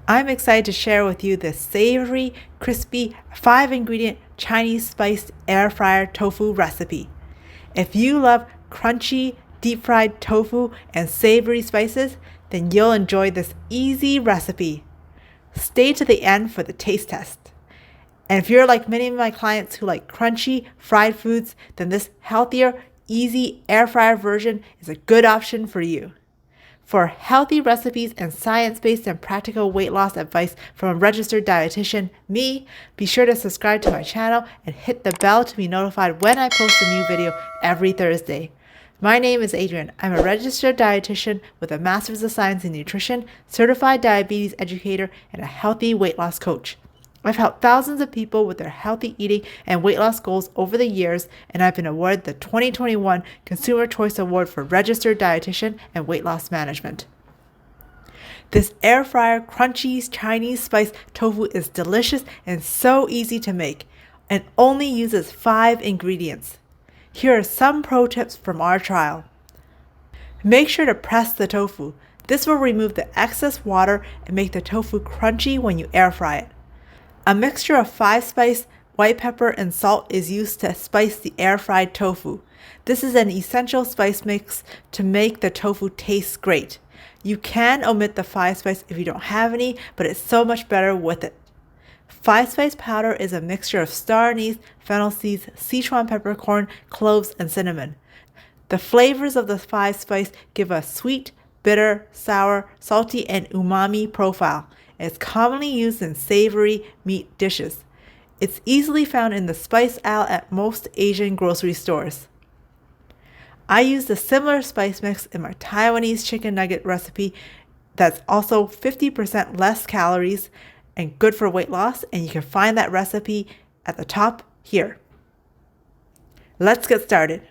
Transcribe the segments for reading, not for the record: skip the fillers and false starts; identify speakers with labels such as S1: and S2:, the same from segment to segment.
S1: I'm excited to share with you this savory, crispy, 5-ingredient Chinese spiced air fryer tofu recipe. If you love crunchy, deep fried tofu and savory spices, then you'll enjoy this easy recipe. Stay to the end for the taste test. And if you're like many of my clients who like crunchy, fried foods, then this healthier, easy air fryer version is a good option for you. For healthy recipes and science-based and practical weight loss advice from a registered dietitian, me, be sure to subscribe to my channel and hit the bell to be notified when I post a new video every Thursday. My name is Adrienne. I'm a registered dietitian with a Master's of Science in Nutrition, certified diabetes educator, and a healthy weight loss coach. I've helped thousands of people with their healthy eating and weight loss goals over the years, and I've been awarded the 2021 Consumer Choice Award for Registered Dietitian and Weight Loss Management. This air fryer crunchy Chinese spice tofu is delicious and so easy to make, and only uses 5 ingredients. Here are some pro tips from our trial. Make sure to press the tofu. This will remove the excess water and make the tofu crunchy when you air fry it. A mixture of 5-spice, white pepper, and salt is used to spice the air-fried tofu. This is an essential spice mix to make the tofu taste great. You can omit the 5-spice if you don't have any, but it's so much better with it. 5-spice powder is a mixture of star anise, fennel seeds, Sichuan peppercorn, cloves, and cinnamon. The flavors of the 5-spice give a sweet, bitter, sour, salty, and umami profile. It's commonly used in savory meat dishes. It's easily found in the spice aisle at most Asian grocery stores. I used a similar spice mix in my Taiwanese chicken nugget recipe that's also 50% less calories and good for weight loss, and you can find that recipe at the top here. Let's get started.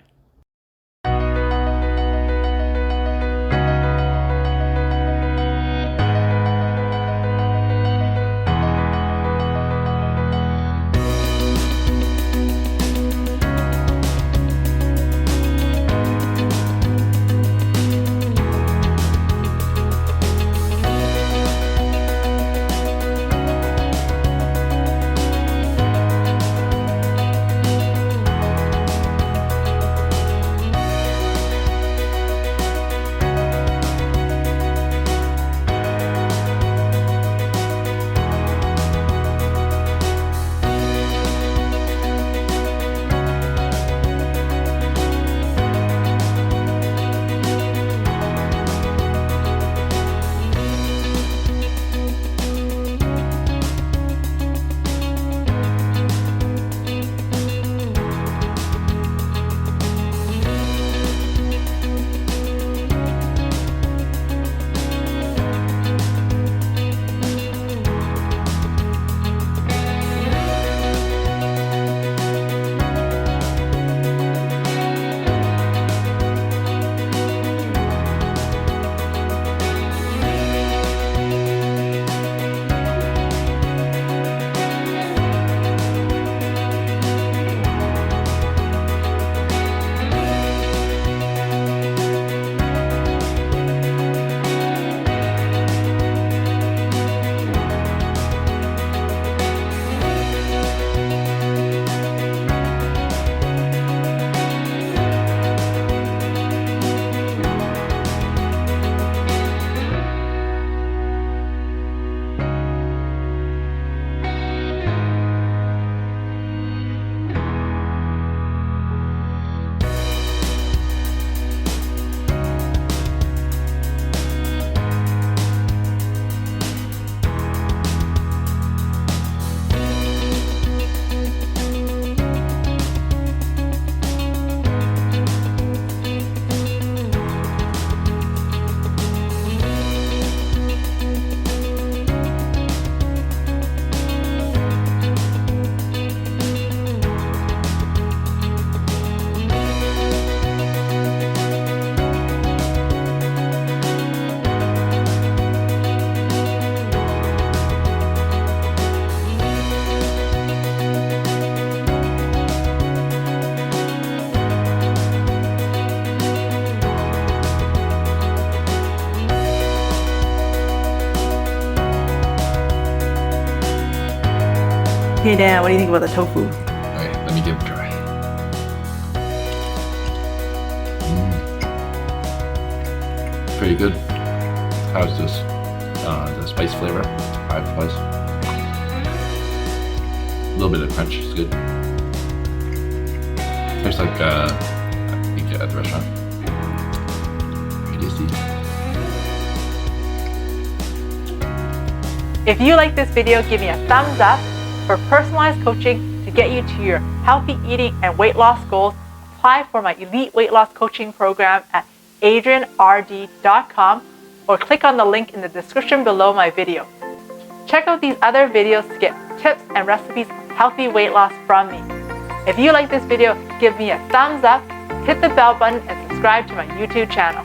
S1: Hey Dan, what do you think about the tofu?
S2: Alright, let me give it a try. Pretty good. How's this? The spice flavor? 5 spice. A little bit of crunch is good. Tastes like you get at the restaurant. Pretty tasty.
S1: If you like this video, give me a thumbs up. For personalized coaching to get you to your healthy eating and weight loss goals, apply for my elite weight loss coaching program at adriennerd.com or click on the link in the description below my video. Check out these other videos to get tips and recipes of healthy weight loss from me. If you like this video, give me a thumbs up, hit the bell button, and subscribe to my YouTube channel.